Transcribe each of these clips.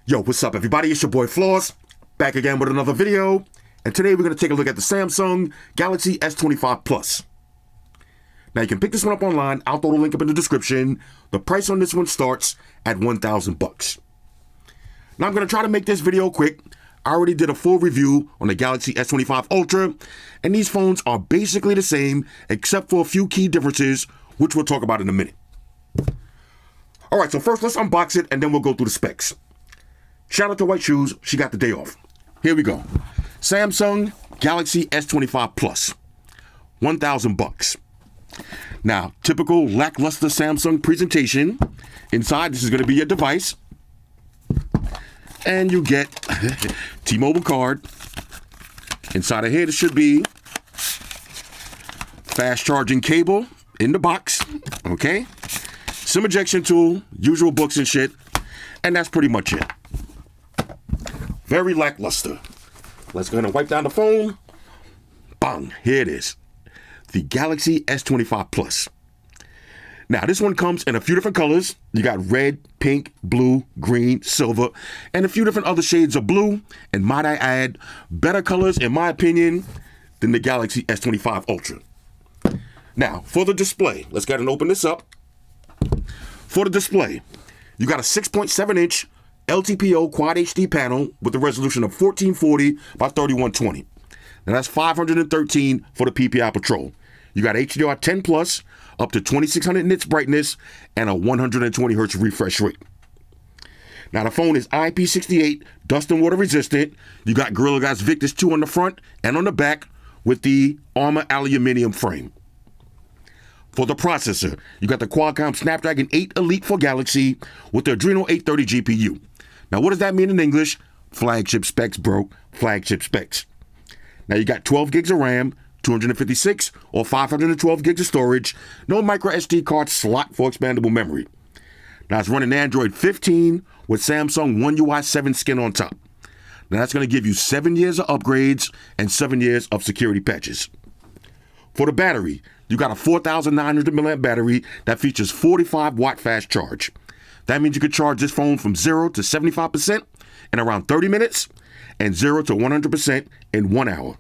Yo, what's up everybody? It's your boy Floss, back again with another video. And today we're going to take a look at the Samsung Galaxy S25 Plus. Now you can pick this one up online. I'll throw the link up in the description. The price on this one starts at $1,000. Now I'm going to try to make this video quick. I already did a full review on the Galaxy S25 Ultra, and these phones are basically the same except for a few key differences, which we'll talk about in a minute. Alright, so first let's unbox it and then we'll go through the specs. Shout out to White Shoes, she got the day off. Here we go. Samsung Galaxy S25 Plus, $1,000. Now, typical lackluster Samsung presentation. Inside, this is going to be your device. And you get T-Mobile card. Inside of here, there should be fast charging cable in the box. Okay. SIM ejection tool, usual books and shit. And that's pretty much it. Very lackluster. Let's go ahead and wipe down the phone. Bang, here it is. The Galaxy S25 Plus. Now, this one comes in a few different colors. You got red, pink, blue, green, silver, and a few different other shades of blue. And might I add, better colors, in my opinion, than the Galaxy S25 Ultra. Now, for the display, let's go ahead and open this up. For the display, you got a 6.7-inch LTPO Quad HD panel with a resolution of 1440 by 3120. Now that's 513 for the PPI Patrol. You got HDR 10 plus, up to 2600 nits brightness, and a 120 hertz refresh rate. Now the phone is IP68 dust and water resistant. You got Gorilla Glass Victus 2 on the front and on the back with the Armor aluminum frame. For the processor, you got the Qualcomm Snapdragon 8 Elite for Galaxy with the Adreno 830 GPU. Now, what does that mean in English? Flagship specs, bro. Flagship specs. Now, you got 12 gigs of RAM, 256 or 512 gigs of storage, no micro SD card slot for expandable memory. Now, it's running Android 15 with Samsung One UI 7 skin on top. Now, that's going to give you 7 years of upgrades and 7 years of security patches. For the battery, you got a 4,900 milliamp battery that features 45 watt fast charge. That means you can charge this phone from 0 to 75% in around 30 minutes and 0 to 100% in 1 hour.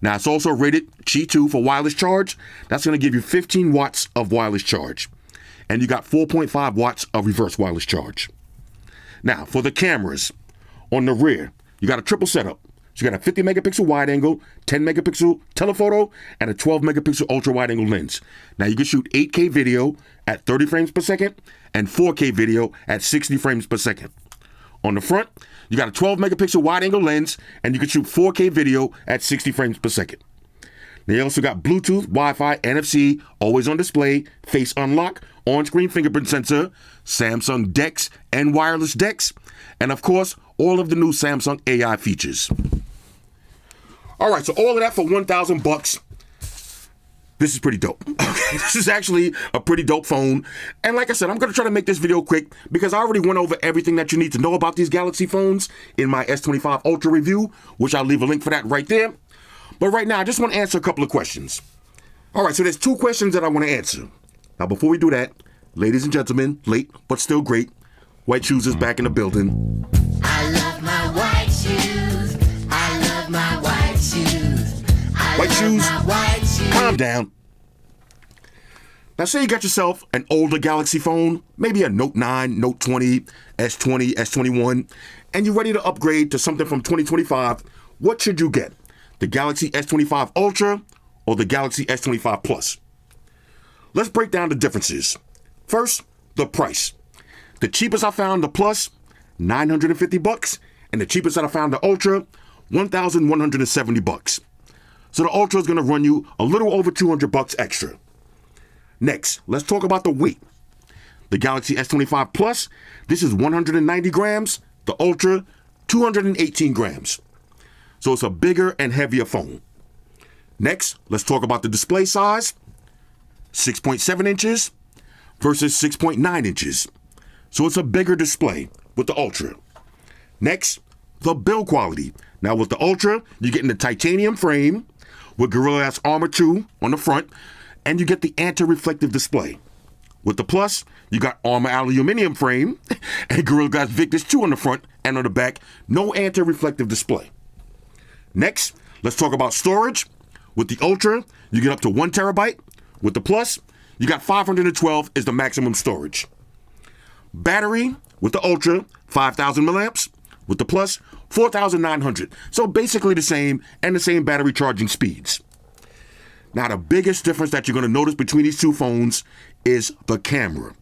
Now, it's also rated Qi 2 for wireless charge. That's going to give you 15 watts of wireless charge. And you got 4.5 watts of reverse wireless charge. Now, for the cameras, on the rear, you got a triple setup. So you got a 50 megapixel wide angle, 10 megapixel telephoto, and a 12 megapixel ultra wide angle lens. Now you can shoot 8K video at 30 frames per second and 4K video at 60 frames per second. On the front, you got a 12 megapixel wide angle lens, and you can shoot 4K video at 60 frames per second. They also got Bluetooth, Wi-Fi, NFC, always on display, face unlock, on-screen fingerprint sensor, Samsung DeX and wireless DeX, and of course, all of the new Samsung AI features. All right, so all of that for $1,000. This is pretty dope. Okay, this is actually a pretty dope phone. And like I said, I'm going to try to make this video quick because I already went over everything that you need to know about these Galaxy phones in my S25 Ultra review, which I'll leave a link for that right there. But right now, I just want to answer a couple of questions. All right, so there's 2 questions that I want to answer. Now, before we do that, ladies and gentlemen, late but still great, White Shoes is back in the building. I love my white shoes. I love my white shoes. White shoes, calm down. Now say you got yourself an older Galaxy phone, maybe a Note 9, Note 20, S20, S21, and you're ready to upgrade to something from 2025, what should you get? The Galaxy S25 Ultra or the Galaxy S25 Plus? Let's break down the differences. First, the price. The cheapest I found, the Plus, $950, and the cheapest that I found, the Ultra, $1,170. So the Ultra is going to run you a little over $200 extra. Next, let's talk about the weight. The Galaxy S25 Plus, this is 190 grams. The Ultra, 218 grams. So it's a bigger and heavier phone. Next, let's talk about the display size. 6.7 inches versus 6.9 inches. So it's a bigger display with the Ultra. Next, the build quality. Now with the Ultra, you're getting the titanium frame with Gorilla Glass Armor 2 on the front, and you get the anti-reflective display. With the Plus, you got armor aluminum frame and Gorilla Glass Victus 2 on the front and on the back. No anti-reflective display. Next, let's talk about storage. With the Ultra, you get up to 1 terabyte. With the Plus, you got 512 is the maximum storage. Battery, with the Ultra, 5,000 milliamps. With the Plus, 4,900. So basically the same, and the same battery charging speeds. Now, the biggest difference that you're going to notice between these two phones is the camera.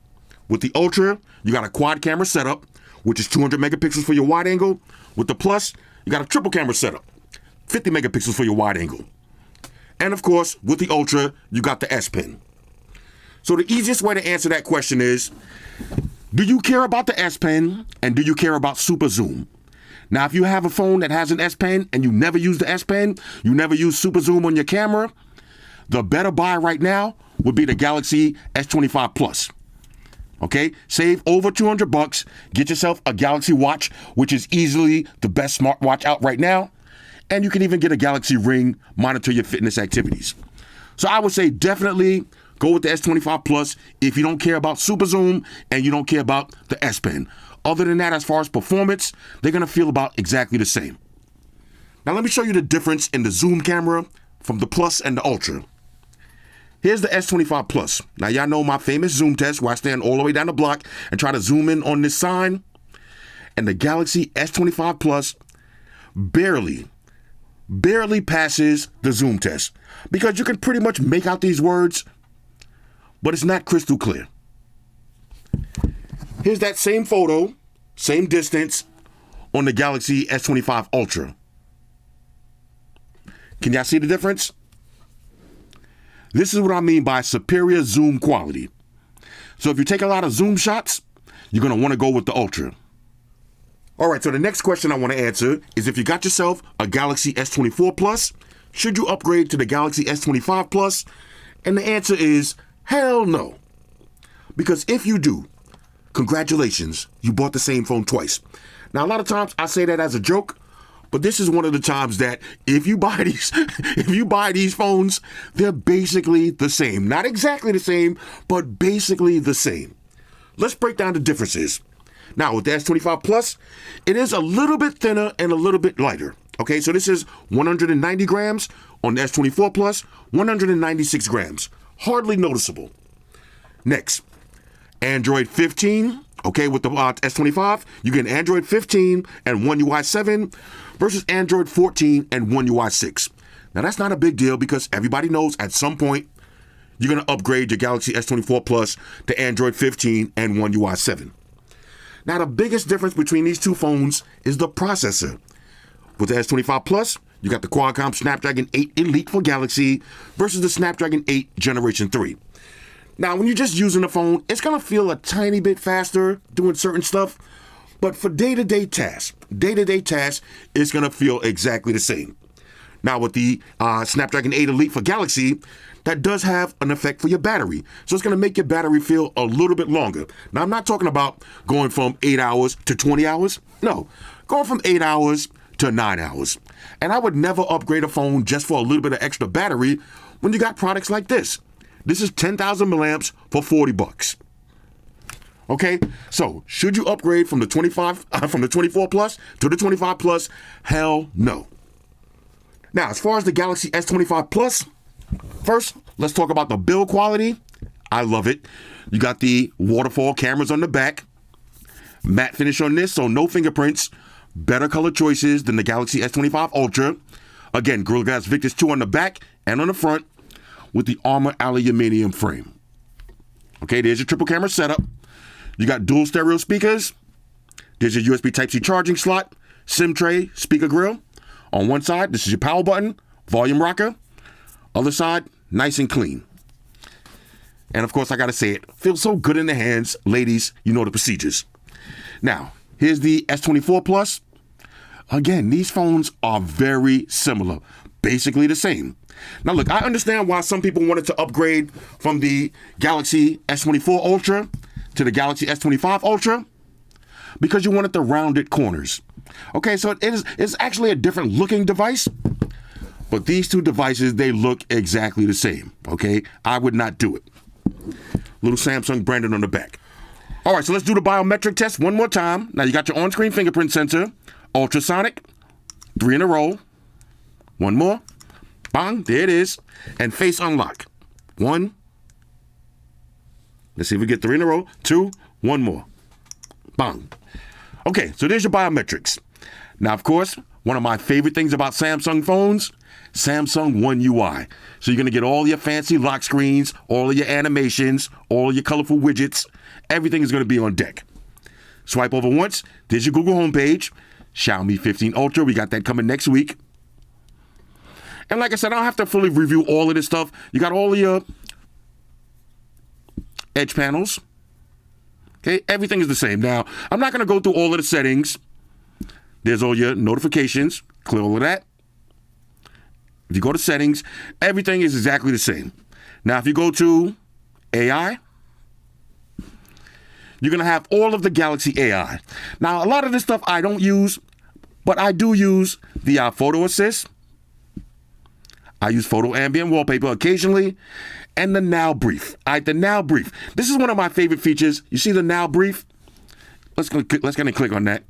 With the Ultra, you got a quad camera setup, which is 200 megapixels for your wide angle. With the Plus, you got a triple camera setup, 50 megapixels for your wide angle. And of course, with the Ultra, you got the S Pen. So the easiest way to answer that question is, do you care about the S Pen and do you care about super zoom? Now, if you have a phone that has an S Pen and you never use the S Pen, you never use super zoom on your camera, the better buy right now would be the Galaxy S25 Plus. Okay, save over $200. Get yourself a Galaxy Watch, which is easily the best smartwatch out right now. And you can even get a Galaxy Ring, monitor your fitness activities. So I would say definitely go with the S25 Plus if you don't care about super zoom and you don't care about the S Pen. Other than that, as far as performance, they're going to feel about exactly the same. Now let me show you the difference in the zoom camera from the Plus and the Ultra. Here's the S25 Plus. Now, y'all know my famous zoom test where I stand all the way down the block and try to zoom in on this sign. And the Galaxy S25 Plus barely passes the zoom test because you can pretty much make out these words, but it's not crystal clear. Here's that same photo, same distance on the Galaxy S25 Ultra. Can y'all see the difference? This is what I mean by superior zoom quality. So if you take a lot of zoom shots, you're going to want to go with the Ultra. All right, so the next question I want to answer is if you got yourself a Galaxy S24 Plus, should you upgrade to the Galaxy S25 Plus? And the answer is hell no. Because if you do, congratulations, you bought the same phone twice. Now, a lot of times I say that as a joke, but this is one of the times that if you buy these phones, they're basically the same. Not exactly the same, but basically the same. Let's break down the differences. Now, with the S25 Plus, it is a little bit thinner and a little bit lighter. Okay, so this is 190 grams. On the S24 Plus, 196 grams. Hardly noticeable. Next, Android 15. Okay, with the S25, you get Android 15 and One UI 7 versus Android 14 and One UI 6. Now, that's not a big deal because everybody knows at some point you're going to upgrade your Galaxy S24 Plus to Android 15 and One UI 7. Now, the biggest difference between these two phones is the processor. With the S25 Plus, you got the Qualcomm Snapdragon 8 Elite for Galaxy versus the Snapdragon 8 Generation 3. Now, when you're just using the phone, it's going to feel a tiny bit faster doing certain stuff. But for day-to-day tasks, it's going to feel exactly the same. Now, with the Snapdragon 8 Elite for Galaxy, that does have an effect for your battery. So it's going to make your battery feel a little bit longer. Now, I'm not talking about going from 8 hours to 20 hours. No, going from 8 hours to 9 hours. And I would never upgrade a phone just for a little bit of extra battery when you got products like this. This is 10,000 milliamps for $40. Okay, so should you upgrade from the 24 Plus to the 25 Plus? Hell no. Now, as far as the Galaxy S25 Plus, first, let's talk about the build quality. I love it. You got the waterfall cameras on the back, matte finish on this, so no fingerprints, better color choices than the Galaxy S25 Ultra. Again, Gorilla Glass Victus 2 on the back and on the front with the armor aluminum frame. Okay, there's your triple camera setup. You got dual stereo speakers. There's your USB Type-C charging slot, SIM tray, speaker grill. On one side, this is your power button, volume rocker. Other side, nice and clean. And of course, I gotta say it, feels so good in the hands. Ladies, you know the procedures. Now, here's the S24 Plus. Again, these phones are very similar, basically the same. Now look, I understand why some people wanted to upgrade from the Galaxy S24 Ultra to the Galaxy S25 Ultra because you wanted the rounded corners. Okay, so it's actually a different looking device, but these two devices, they look exactly the same. Okay, I would not do it. Little Samsung branded on the back. All right, so let's do the biometric test one more time. Now you got your on-screen fingerprint sensor, ultrasonic, 3 in a row. One more. Bang, there it is. And face unlock. 1. Let's see if we get 3 in a row. 2, 1 more. Bang. Okay, so there's your biometrics. Now, of course, one of my favorite things about Samsung phones, Samsung One UI. So you're going to get all your fancy lock screens, all of your animations, all of your colorful widgets. Everything is going to be on deck. Swipe over once. There's your Google homepage. Xiaomi 15 Ultra. We got that coming next week. And like I said, I don't have to fully review all of this stuff. You got all of your edge panels. Okay, everything is the same. Now, I'm not going to go through all of the settings. There's all your notifications. Clear all of that. If you go to settings, everything is exactly the same. Now, if you go to AI, you're going to have all of the Galaxy AI. Now, a lot of this stuff I don't use, but I do use the photo assist. I use photo ambient wallpaper occasionally, and the now brief. The now brief. This is one of my favorite features. You see the now brief? Let's go and click on that.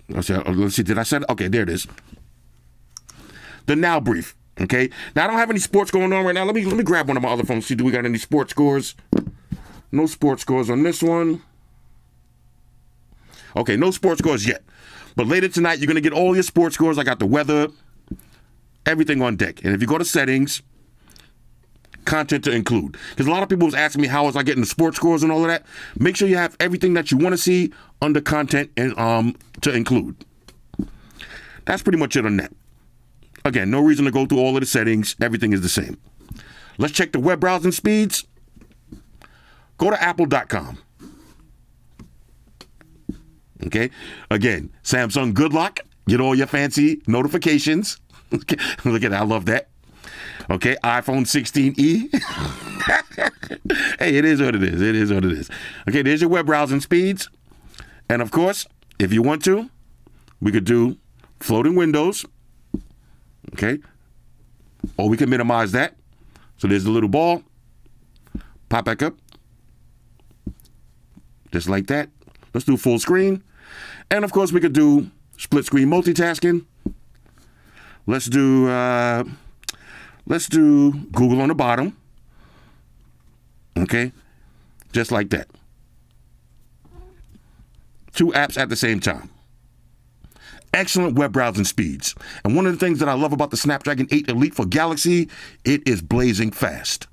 Let's see. Did I set it? Okay, there it is. The now brief. Okay. Now I don't have any sports going on right now. Let me grab one of my other phones. See, do we got any sports scores? No sports scores on this one. Okay, no sports scores yet. But later tonight, you're going to get all your sports scores. I got the weather, everything on deck. And if you go to settings, content to include. Because a lot of people was asking me, how was I getting the sports scores and all of that? Make sure you have everything that you want to see under content and to include. That's pretty much it on that. Again, no reason to go through all of the settings. Everything is the same. Let's check the web browsing speeds. Go to apple.com. Okay. Again, Samsung good luck. Get all your fancy notifications. Look at that. I love that. Okay. iPhone 16e. Hey, it is what it is. It is what it is. Okay. There's your web browsing speeds. And of course, if you want to, we could do floating windows. Okay. Or we can minimize that. So there's the little ball. Pop back up. Just like that. Let's do full screen. And of course, we could do split screen multitasking. Let's do Google on the bottom. Okay. Just like that. 2 apps at the same time. Excellent web browsing speeds. And one of the things that I love about the Snapdragon 8 Elite for Galaxy, it is blazing fast.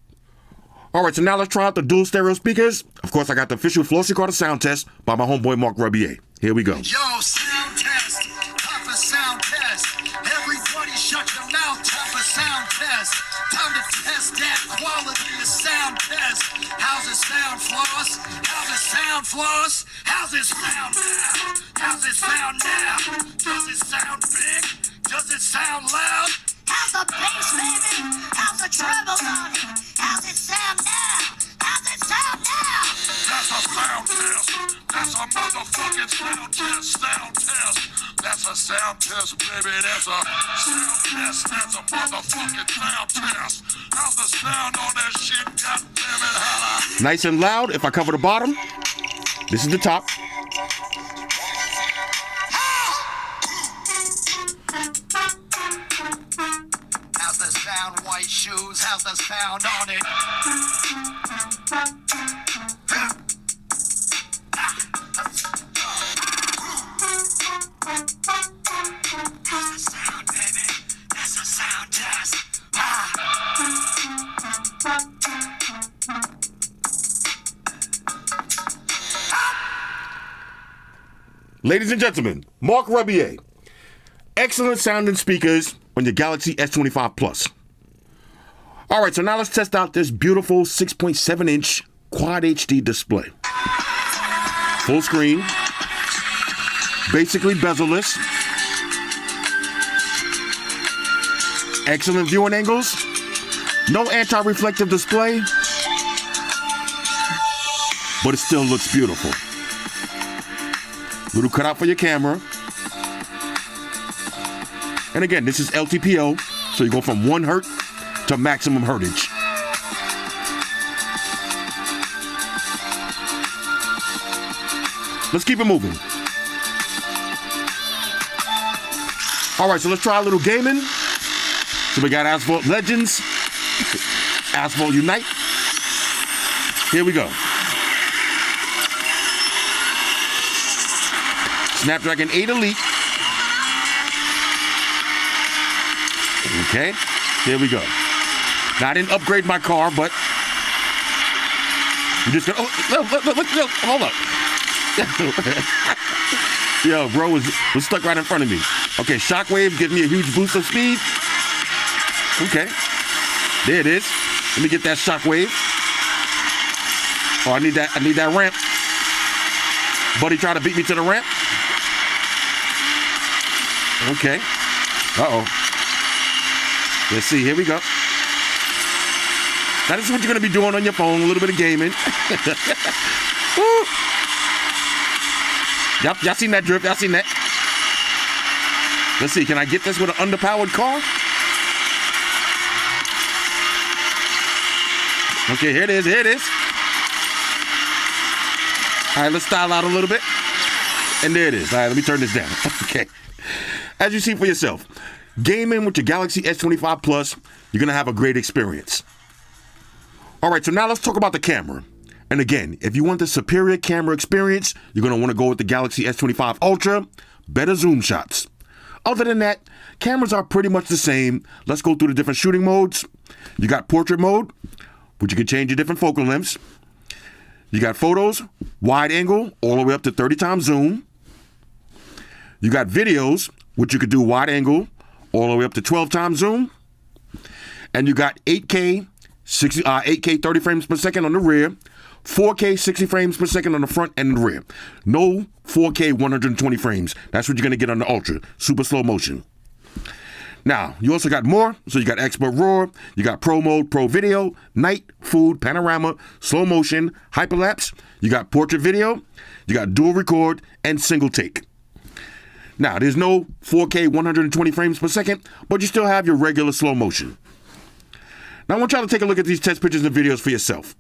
All right, so now let's try out the dual stereo speakers. Of course, I got the official Flossy Carter sound test by my homeboy Mark Rebier. Here we go. Yo, sound test, time for sound test. Everybody shut your mouth, time for sound test. Time to test that quality of sound test. How's it sound, Floss? How's it sound, Floss? How's it sound now? How's it sound now? Does it sound big? Does it sound loud? How's the bass, baby? How's the treble on it? How's it sound now? How's it sound now? That's a sound test. That's a motherfucking sound test. Sound test. That's a sound test, baby. That's a sound test. That's a motherfucking sound test. How's the sound on that shit? God damn it, holla. Nice and loud. If I cover the bottom, this is the top. How's the sound, white shoes? How's the sound on it? How's the sound, baby? That's a sound test. Ladies and gentlemen, Mark Rebier. Excellent sounding speakers on your Galaxy S25 Plus. All right, so now let's test out this beautiful 6.7-inch Quad HD display. Full screen, basically bezel-less. Excellent viewing angles. No anti-reflective display, but it still looks beautiful. Little cutout for your camera. And again, this is LTPO, so you go from 1 hertz to maximum hertage. let's keep it moving. All right, so let's try a little gaming. So we got Asphalt Legends, Asphalt Unite. Here we go. Snapdragon 8 Elite. Okay, here we go. Now, I didn't upgrade my car, but I'm just gonna, look, hold up. Yo, bro was stuck right in front of me. Okay, Shockwave gives me a huge boost of speed. Okay, there it is. Let me get that Shockwave. Oh, I need that ramp. Buddy tried to beat me to the ramp. Okay. Uh-oh. Let's see, here we go. Now this is what you're gonna be doing on your phone, a little bit of gaming. Woo. Yep, y'all seen that drip, y'all seen that. Let's see, can I get this with an underpowered car? Okay, here it is, here it is. All right, let's style out a little bit. And there it is. All right, let me turn this down. Okay. As you see for yourself, gaming with your Galaxy S25 Plus, you're going to have a great experience. All right, so now let's talk about the camera. And again, if you want the superior camera experience, you're going to want to go with the Galaxy S25 Ultra, better zoom shots. Other than that, cameras are pretty much the same. Let's go through the different shooting modes. You got portrait mode, which you can change your different focal lengths. You got photos, wide angle, all the way up to 30 times zoom. You got videos, which you could do wide angle, all the way up to 12 times zoom. And you got 8K 30 frames per second on the rear, 4K 60 frames per second on the front and the rear. No 4K 120 frames. That's what you're going to get on the Ultra. Super slow motion. Now, you also got more. So you got Expert RAW, you got Pro Mode, Pro Video, Night, Food, Panorama, Slow Motion, Hyperlapse. You got Portrait Video, you got Dual Record, and Single Take. Now, there's no 4K 120 frames per second, but you still have your regular slow motion. Now, I want y'all to take a look at these test pictures and videos for yourself.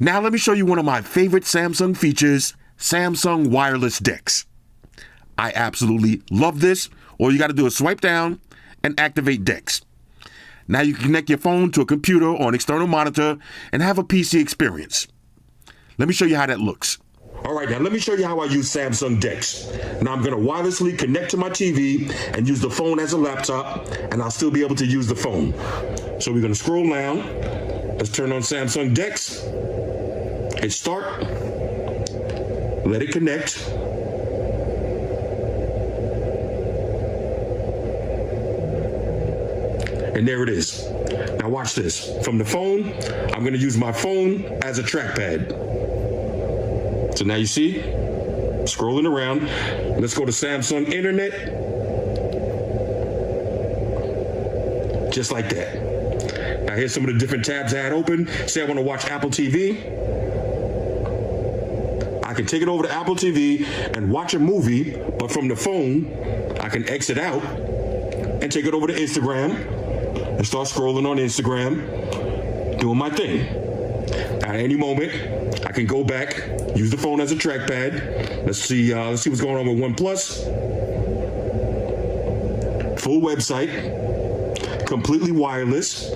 Now let me show you one of my favorite Samsung features, Samsung wireless decks. I absolutely love this. All you got to do is swipe down and activate decks. Now you can connect your phone to a computer or an external monitor and have a PC experience. Let me show you how that looks. All right, now let me show you how I use Samsung decks. Now I'm going to wirelessly connect to my TV and use the phone as a laptop, and I'll still be able to use the phone. So we're going to scroll down. Let's turn on Samsung decks. Hit start. Let it connect. And there it is. Now watch this. From the phone, I'm going to use my phone as a trackpad. So now you see, scrolling around. Let's go to Samsung Internet. Just like that. Now here's some of the different tabs I had open. Say I want to watch Apple TV. I can take it over to Apple TV and watch a movie, but from the phone, I can exit out and take it over to Instagram and start scrolling on Instagram, doing my thing. At any moment, I can go back, use the phone as a trackpad. Let's see what's going on with OnePlus. Full website, completely wireless.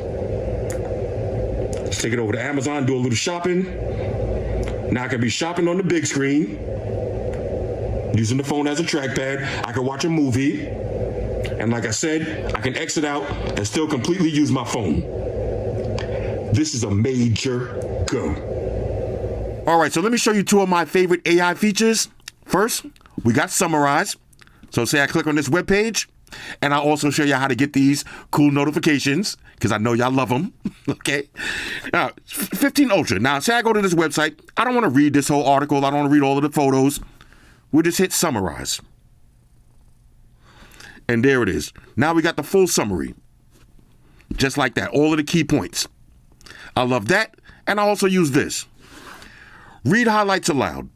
Let's take it over to Amazon, do a little shopping. Now I can be shopping on the big screen, using the phone as a trackpad. I can watch a movie. And like I said, I can exit out and still completely use my phone. This is a major go. All right, so let me show you two of my favorite AI features. First, we got Summarize. So say I click on this webpage, and I'll also show you how to get these cool notifications, because I know y'all love them, okay? Now, 15 Ultra. Now, say I go to this website. I don't want to read this whole article. I don't want to read all of the photos. We'll just hit Summarize. And there it is. Now we got the full summary. Just like that. All of the key points. I love that. And I also use this. Read highlights aloud.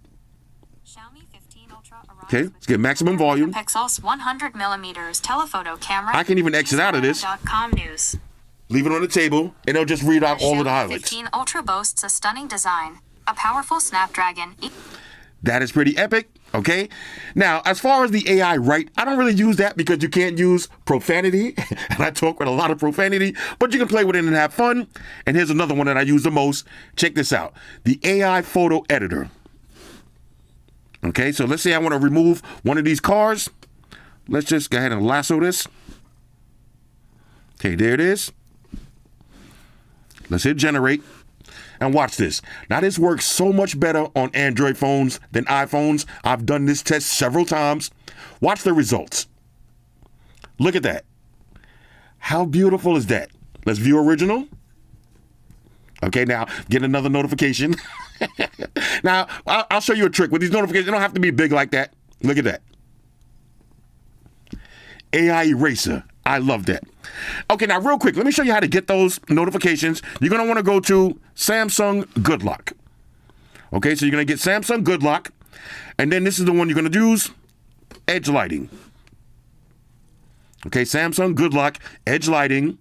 Xiaomi 15 Ultra Okay, let's get maximum volume. Pixels 100 millimeters telephoto camera. I can even exit out of this. .com news. Leave it on the table, and it'll just read out all of the Xiaomi highlights. 15 Ultra boasts a stunning design, a powerful Snapdragon. That is pretty epic, okay? Now, as far as the AI write, I don't really use that because you can't use profanity, and I talk with a lot of profanity, but you can play with it and have fun. And here's another one that I use the most. Check this out. The AI photo editor. Okay, so let's say I want to remove one of these cars. Let's just go ahead and lasso this. Okay, there it is. Let's hit generate. And watch this. Now, this works so much better on Android phones than iPhones. I've done this test several times. Watch the results. Look at that. How beautiful is that? Let's view original. Okay, now get another notification. Now, I'll show you a trick with these notifications. They don't have to be big like that. Look at that. AI eraser. I love that. Okay, now real quick, let me show you how to get those notifications. You're going to want to go to Samsung Good Lock. Okay, so you're going to get Samsung Good Lock. And then this is the one you're going to use, Edge Lighting. Okay, Samsung Good Lock, Edge Lighting.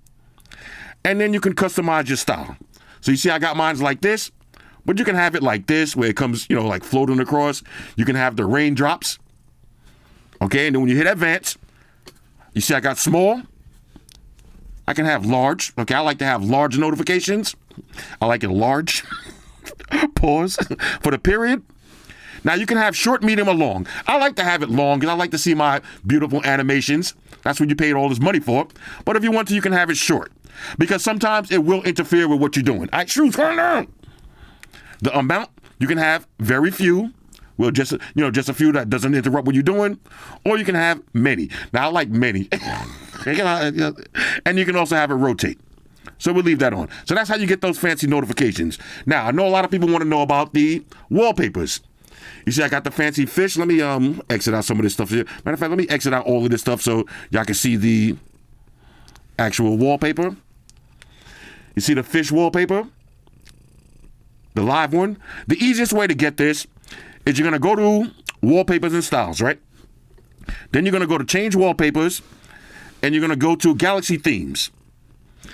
And then you can customize your style. So you see I got mine like this, but you can have it like this, where it comes, you know, like floating across. You can have the raindrops. Okay, and then when you hit Advanced, you see I got small. I can have large. Okay, I like to have large notifications. I like it large. Pause for the period. Now you can have short, medium, or long. I like to have it long because I like to see my beautiful animations. That's what you paid all this money for. But if you want to, you can have it short, because sometimes it will interfere with what you're doing. All right, Shrews, turn down. The amount, you can have very few. Well, just a few that doesn't interrupt what you're doing, or you can have many. Now I like many, and you can also have it rotate. So we'll leave that on. So that's how you get those fancy notifications. Now I know a lot of people want to know about the wallpapers. You see, I got the fancy fish. Let me exit out some of this stuff here. Matter of fact, let me exit out all of this stuff so y'all can see the actual wallpaper. You see the fish wallpaper, the live one. The easiest way to get this is you're going to go to wallpapers and styles, right? Then you're going to go to change wallpapers, and you're going to go to Galaxy themes.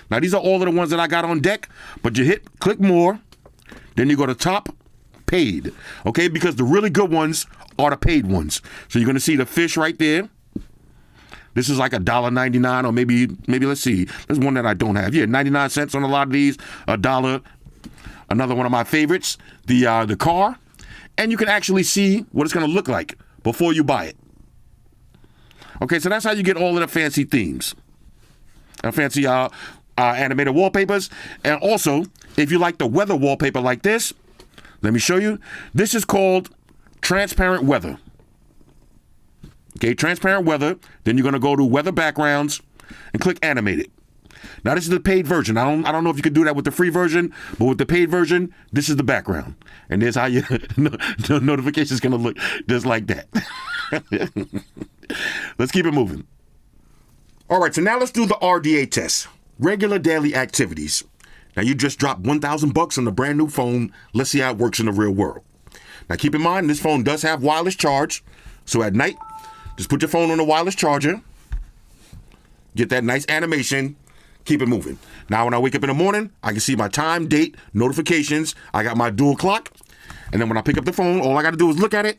Now, these are all of the ones that I got on deck, but you click more, Then you go to top, paid. Okay, because the really good ones are the paid ones. So you're going to see the fish right there. This is like $1.99, or maybe let's see. There's one that I don't have. Yeah, 99 cents on a lot of these. $1. Another one of my favorites, the car. And you can actually see what it's going to look like before you buy it. Okay, so that's how you get all of the fancy themes. Fancy animated wallpapers. And also, if you like the weather wallpaper like this, let me show you. This is called transparent weather. Okay, transparent weather. Then you're going to go to weather backgrounds and click animated. Now, this is the paid version. I don't know if you could do that with the free version, but with the paid version, this is the background. And there's how your notification is going to look just like that. Let's keep it moving. All right, so now let's do the RDA test. Regular daily activities. Now, you just dropped $1,000 on a brand new phone. Let's see how it works in the real world. Now, keep in mind, this phone does have wireless charge. So at night, just put your phone on a wireless charger. Get that nice animation. Keep it moving. Now, when I wake up in the morning, I can see my time, date, notifications. I got my dual clock. And then when I pick up the phone, all I got to do is look at it.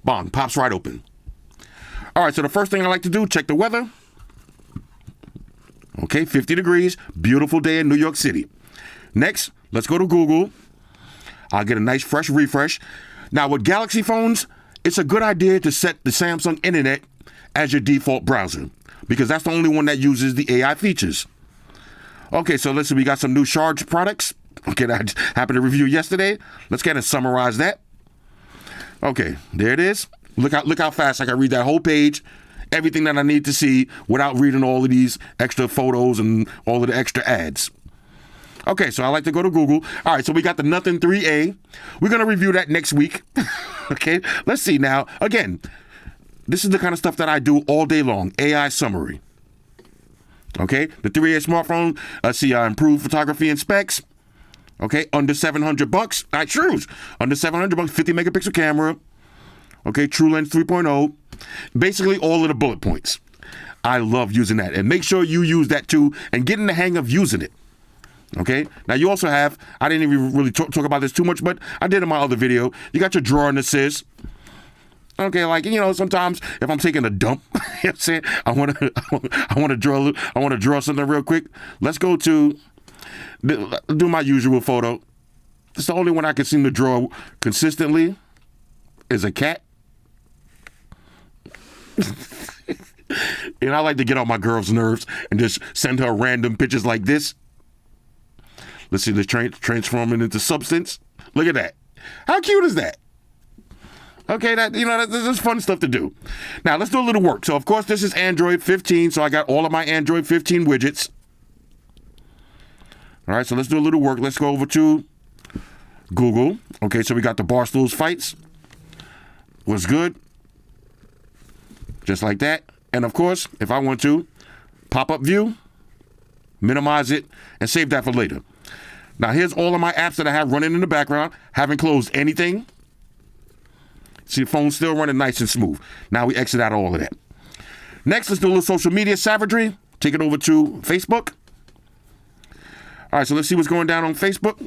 Bong, pops right open. All right, so the first thing I like to do, check the weather. Okay, 50 degrees. Beautiful day in New York City. Next, let's go to Google. I'll get a nice fresh refresh. Now, with Galaxy phones, it's a good idea to set the Samsung Internet as your default browser because that's the only one that uses the AI features. Okay, so let's see. We got some new Charge products. Okay, that I happened to review yesterday. Let's kind of summarize that. Okay, there it is. Look how fast I can read that whole page. Everything that I need to see without reading all of these extra photos and all of the extra ads. Okay, so I like to go to Google. All right, so we got the Nothing 3A. We're going to review that next week. Okay, let's see now. Again, this is the kind of stuff that I do all day long. AI summary. Okay, the 3A smartphone. Let's see, improved photography and specs. Okay, under $700. All right, shrews. Under $700, 50 megapixel camera. Okay, True Lens 3.0. Basically, all of the bullet points. I love using that. And make sure you use that too and get in the hang of using it. Okay, now you also have, I didn't even really talk about this too much, but I did in my other video. You got your drawer and assist. Okay, like, you know, sometimes if I'm taking a dump, you know what I'm saying? I want to draw something real quick. Let's go to do my usual photo. It's the only one I can seem to draw consistently is a cat. And I like to get on my girl's nerves and just send her random pictures like this. Let's see this transforming into substance. Look at that. How cute is that? Okay, that's fun stuff to do. Now, let's do a little work. So, of course, this is Android 15, so I got all of my Android 15 widgets. All right, so let's do a little work. Let's go over to Google. Okay, so we got the Barstool's Fights. What's good? Just like that. And, of course, if I want to, pop-up view, minimize it, and save that for later. Now, here's all of my apps that I have running in the background. Haven't closed anything. See, the phone's still running nice and smooth. Now we exit out all of that. Next, let's do a little social media savagery. Take it over to Facebook. All right, so let's see what's going down on Facebook.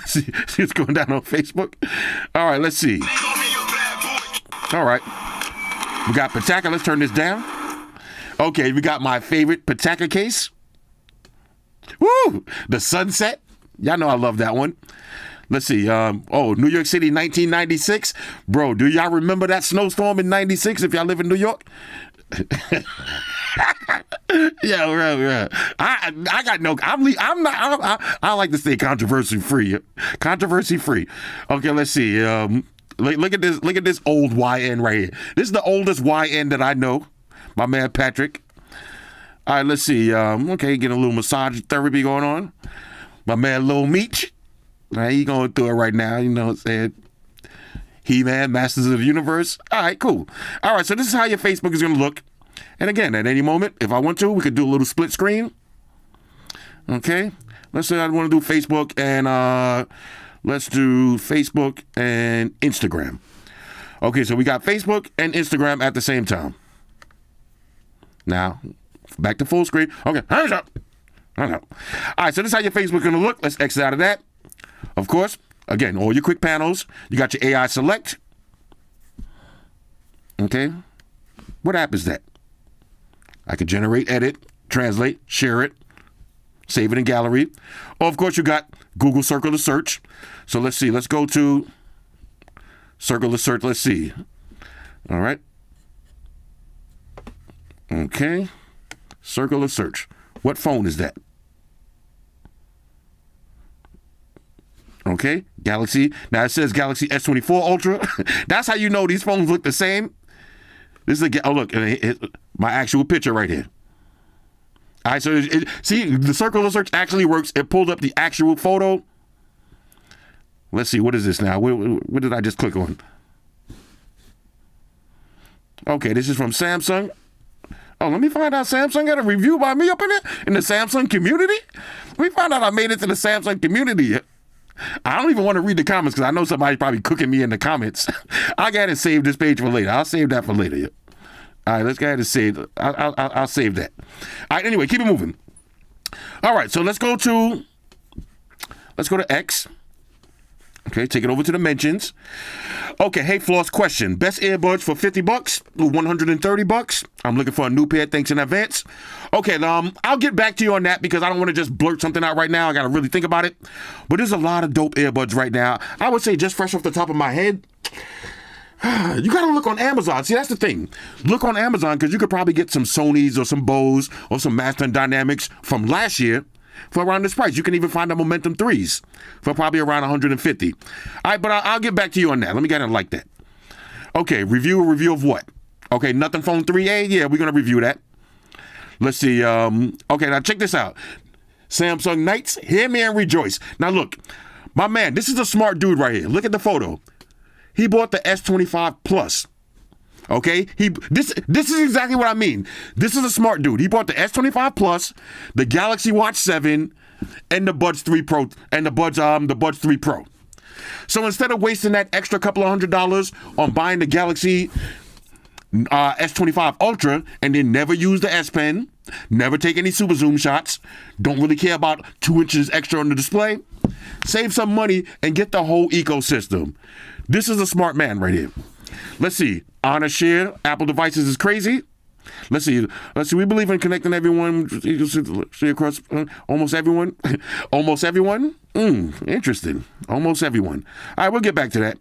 see what's going down on Facebook. All right, let's see. All right. We got Pataka. Let's turn this down. Okay, we got my favorite Pataka case. Woo! The sunset. Y'all know I love that one. Let's see. New York City, 1996. Bro, do y'all remember that snowstorm in 96 if y'all live in New York? Yeah, right. I got no. I like to stay controversy free. Controversy free. Okay, let's see. Look at this. Look at this old YN right here. This is the oldest YN that I know. My man Patrick. All right, let's see. Okay, getting a little massage therapy going on. My man Lil Meech. All right, he going through it right now. You know what I'm saying? He-Man, Masters of the Universe. All right, cool. All right, so this is how your Facebook is going to look. And again, at any moment, if I want to, we could do a little split screen. Okay. Let's say I want to do Facebook and let's do Facebook and Instagram. Okay, so we got Facebook and Instagram at the same time. Now, back to full screen. Okay, hands up. I don't know. All right, so this is how your Facebook going to look. Let's exit out of that. Of course, again, all your quick panels. You got your AI select. Okay. What app is that? I could generate, edit, translate, share it, save it in gallery. Or, of course, you got Google Circle to search. So let's see. Let's go to Circle to search. Let's see. All right. Okay. Circle to search. What phone is that? Okay. Galaxy. Now it says Galaxy S24 Ultra. That's how you know these phones look the same. This is oh look, my actual picture right here. All right, so see, the circle of search actually works. It pulled up the actual photo. Let's see, what is this now? What did I just click on? Okay, this is from Samsung. Oh, let me find out Samsung got a review by me up in it in the Samsung community. Let me find out I made it to the Samsung community. I don't even want to read the comments because I know somebody's probably cooking me in the comments. I got to save this page for later. I'll save that for later. All right, let's go ahead and save. I'll save that. All right, anyway, keep it moving. All right, so let's go to X. Okay, take it over to the mentions. Okay, hey Floss, question. Best earbuds for $50, $130. I'm looking for a new pair, thanks in advance. Okay, I'll get back to you on that because I don't want to just blurt something out right now. I got to really think about it. But there's a lot of dope earbuds right now. I would say just fresh off the top of my head, you got to look on Amazon. See, that's the thing. Look on Amazon because you could probably get some Sonys or some Bose or some Master and Dynamics from last year for around this price. You can even find the Momentum 3s for probably around $150. All right, but I'll get back to you on that. Let me get it like that. Okay, review of what? Okay, Nothing Phone 3A. Yeah, we're going to review that. Let's see. Okay, now check this out. Samsung Knights, hear me and rejoice. Now look, my man, this is a smart dude right here. Look at the photo. He bought the S25 Plus. Okay, this is exactly what I mean. This is a smart dude. He bought the S25 Plus, the Galaxy Watch 7, and the Buds 3 Pro, and the Buds 3 Pro. So instead of wasting that extra couple of $100 on buying the Galaxy S25 Ultra and then never use the S Pen, never take any super zoom shots, don't really care about 2 inches extra on the display, save some money and get the whole ecosystem. This is a smart man right here. Let's see. Honor share Apple devices is crazy. Let's see. We believe in connecting everyone. See across almost everyone. Almost everyone. Interesting. Almost everyone. All right, we'll get back to that.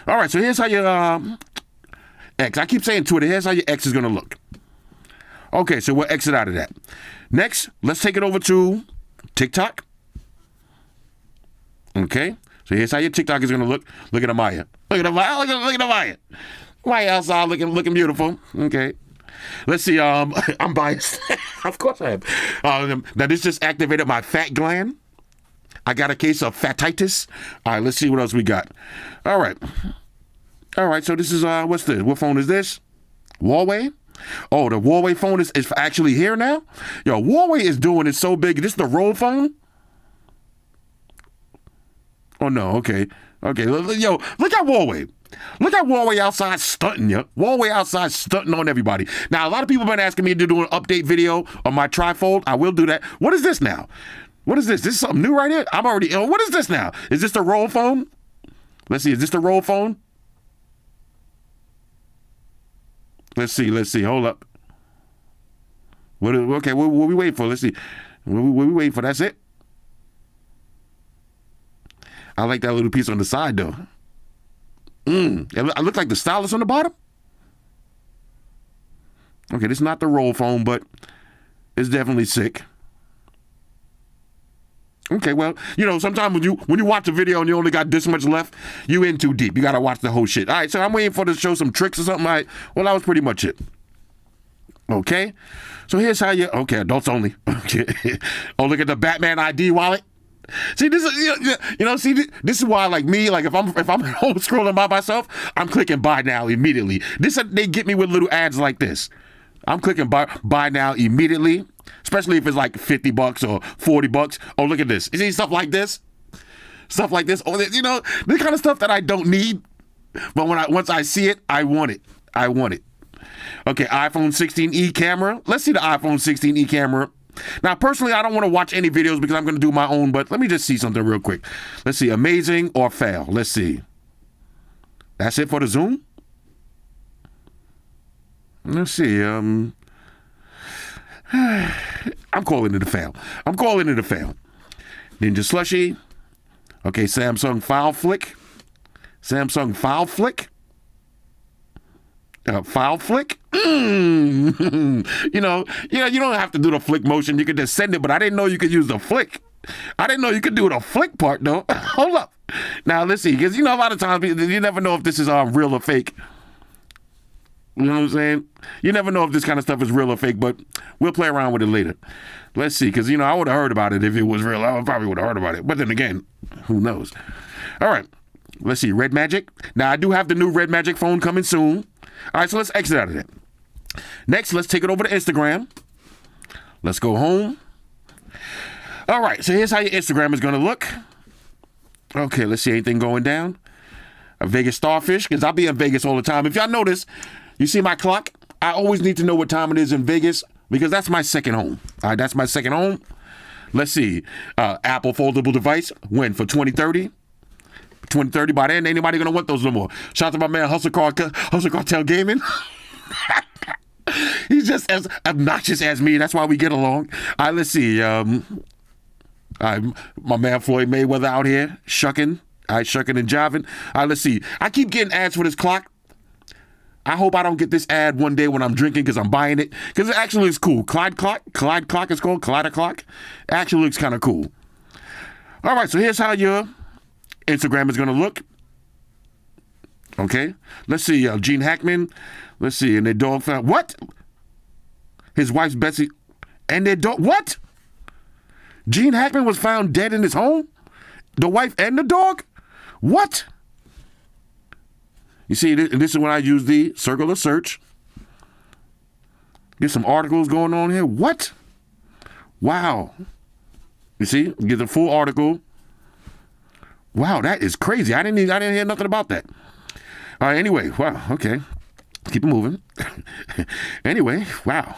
All right. So here's how your X. I keep saying Twitter. Here's how your X is gonna look. Okay. So we'll exit out of that. Next, let's take it over to TikTok. Okay. So here's how your TikTok is gonna look. Look at Amaya. Look at Amaya. Look at Amaya. Amaya outside looking beautiful. Okay. Let's see. I'm biased. Of course I am. Now this just activated my fat gland. I got a case of fatitis. All right. Let's see what else we got. All right. So this is what's this? What phone is this? Huawei. Oh, the Huawei phone is actually here now. Yo, Huawei is doing it so big. This is the roll phone. Oh, no, okay. Yo, look at Huawei. Look at Huawei outside stunting, yo. Huawei outside stunting on everybody. Now, a lot of people have been asking me to do an update video on my trifold. I will do that. What is this now? What is this? This is something new right here? What is this now? Is this the roll phone? Let's see. Is this the roll phone? Let's see. Hold up. What we waiting for? Let's see. What we waiting for? That's it? I like that little piece on the side, though. I look like the stylus on the bottom. Okay, this is not the roll phone, but it's definitely sick. Okay, well, sometimes when you watch a video and you only got this much left, you in too deep. You got to watch the whole shit. All right, so I'm waiting for to show some tricks or something. All right, well, that was pretty much it. Okay, so here's how you... Okay, adults only. Okay. Oh, look at the Batman ID wallet. See, this is this is why, like me, like if I'm home scrolling by myself, I'm clicking buy now immediately. They get me with little ads like this. I'm clicking buy now immediately, especially if it's like $50 or $40. Oh, look at this. You see stuff like this? Stuff like this. Oh, the kind of stuff that I don't need, but once I see it, I want it. Okay, iPhone 16e camera. Let's see the iPhone 16e camera. Now, personally, I don't want to watch any videos because I'm going to do my own, but let me just see something real quick. Let's see, amazing or fail. Let's see. That's it for the zoom? Let's see. I'm calling it a fail. I'm calling it a fail. Ninja Slushy. Okay, Samsung File Flick. Samsung File Flick. File Flick. You don't have to do the flick motion. You can just send it, but I didn't know you could use the flick. I didn't know you could do the flick part, though. Hold up. Now, let's see, because, a lot of times you never know if this is real or fake. You know what I'm saying? You never know if this kind of stuff is real or fake, but we'll play around with it later. Let's see, because, I would have heard about it if it was real. I probably would have heard about it. But then again, who knows? All right. Let's see, Red Magic. Now, I do have the new Red Magic phone coming soon. All right, so let's exit out of that. Next, let's take it over to Instagram. Let's go home. All right, so here's how your Instagram is going to look. Okay, let's see anything going down. A Vegas Starfish, because I'll be in Vegas all the time. If y'all notice, you see my clock? I always need to know what time it is in Vegas because that's my second home. All right, that's my second home. Let's see. Apple foldable device, when? For 2030? 2030, by then, ain't anybody going to want those no more. Shout out to my man, Hustle Cartel Gaming. He's just as obnoxious as me. That's why we get along. All right, let's see. My man Floyd Mayweather out here shucking. All right, shucking and jiving. All right, let's see. I keep getting ads for this clock. I hope I don't get this ad one day when I'm drinking because I'm buying it. Because it actually looks cool. Clyde Clock is called. Clyde Clock. It actually looks kind of cool. All right, so here's how your Instagram is going to look. Okay. Let's see. Gene Hackman. Let's see. And their dog found. What? His wife's Betsy. And their dog. What? Gene Hackman was found dead in his home? The wife and the dog? What? You see, this is when I use the circle of search. Get some articles going on here. What? Wow. You see, get the full article. Wow, that is crazy. I didn't hear nothing about that. All right, anyway, wow, okay. Keep it moving. Anyway, wow.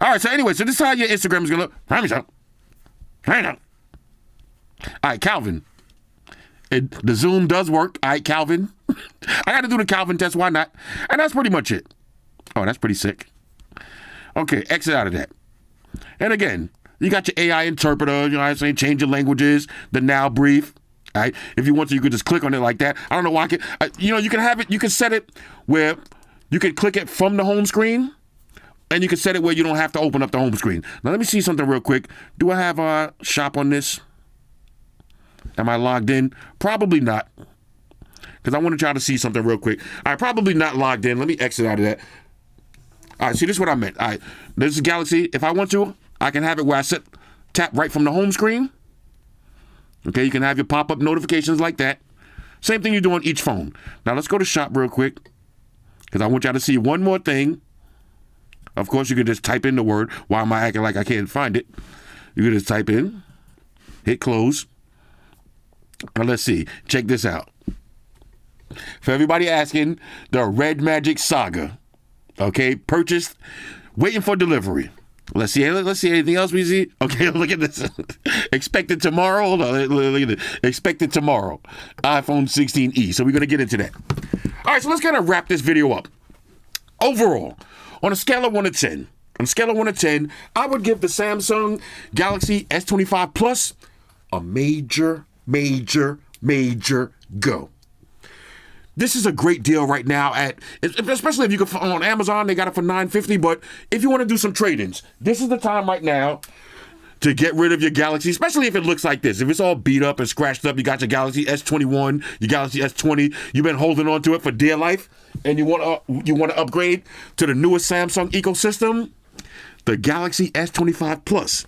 All right, so this is how your Instagram is going to look. Right now. All right, Calvin. The Zoom does work. All right, Calvin. I got to do the Calvin test. Why not? And that's pretty much it. Oh, that's pretty sick. Okay, exit out of that. And again, you got your AI interpreter, change your languages, the now brief. All right. If you want to, you could just click on it like that. I don't know why you can have it, you can set it where you can click it from the home screen and you can set it where you don't have to open up the home screen. Now, let me see something real quick. Do I have a shop on this? Am I logged in? Probably not. Because I want to try to see something real quick. All right, probably not logged in. Let me exit out of that. All right, see, this is what I meant. All right, this is Galaxy. If I want to, I can have it where I tap right from the home screen. Okay, you can have your pop-up notifications like that. Same thing you do on each phone. Now, let's go to shop real quick because I want y'all to see one more thing. Of course, you can just type in the word. Why am I acting like I can't find it? You can just type in, hit close. Now, let's see. Check this out. For everybody asking, the Red Magic Saga. Okay, purchased, waiting for delivery. Let's see anything else we see. Okay, look at this. Expected tomorrow. Hold on, look at this. Expected tomorrow. iPhone 16e. So we're gonna get into that. All right, so let's kind of wrap this video up. Overall, on a scale of 1 to 10, I would give the Samsung Galaxy S25 Plus a major go. This is a great deal right now especially if you can on Amazon, they got it for $950. But if you want to do some trade-ins, this is the time right now to get rid of your Galaxy, especially if it looks like this. If it's all beat up and scratched up, you got your Galaxy S21, your Galaxy S20, you've been holding on to it for dear life, and you want to upgrade to the newest Samsung ecosystem, the Galaxy S25 Plus.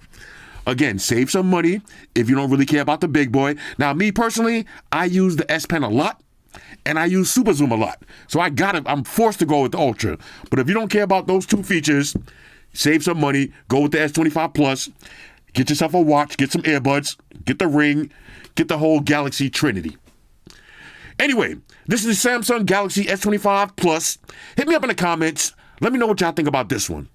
Again, save some money if you don't really care about the big boy. Now, me personally, I use the S Pen a lot. And I use Super Zoom a lot. So I'm forced to go with the Ultra. But if you don't care about those two features, save some money, go with the S25 Plus, get yourself a watch, get some earbuds, get the ring, get the whole Galaxy Trinity. Anyway, this is the Samsung Galaxy S25 Plus. Hit me up in the comments. Let me know what y'all think about this one.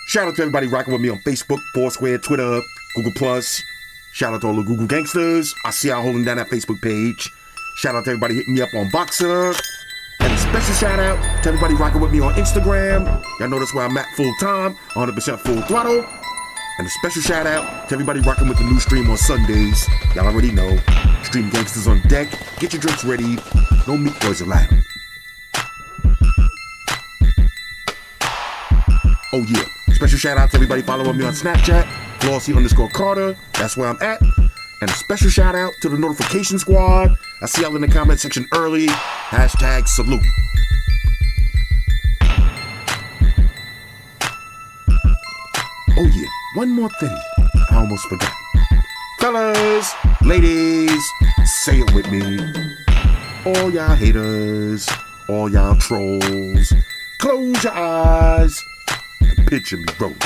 Shout out to everybody rocking with me on Facebook, Foursquare, Twitter, Google Plus. Shout out to all the Google gangsters. I see y'all holding down that Facebook page. Shout out to everybody hitting me up on Voxer. And a special shout out to everybody rocking with me on Instagram. Y'all know that's where I'm at full time, 100% full throttle. And a special shout out to everybody rocking with the new stream on Sundays. Y'all already know. Stream gangsters on deck. Get your drinks ready. No meat boys allowed. Oh yeah. Special shout out to everybody following me on Snapchat. Flossy_Carter. That's where I'm at. And a special shout out to the notification squad. I see y'all in the comment section early. Hashtag salute. Oh yeah, one more thing. I almost forgot. Fellas, ladies, say it with me. All y'all haters, all y'all trolls, close your eyes and picture me rolling.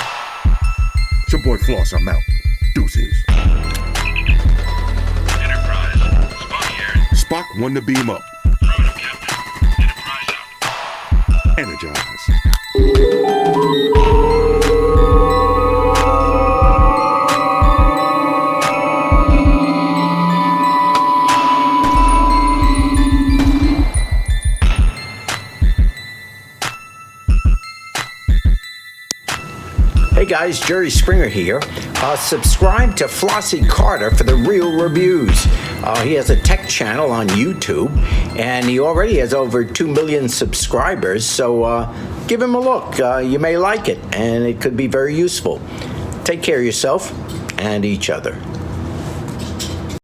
It's your boy Floss, I'm out. Deuces. Enterprise, Spock here. Spock won the beam up. Affirmative, Captain. Enterprise out. Energize. Hey guys, Jerry Springer here. Subscribe to Flossy Carter for the real reviews. He has a tech channel on YouTube, and he already has over 2 million subscribers, so give him a look. You may like it, and it could be very useful. Take care of yourself and each other.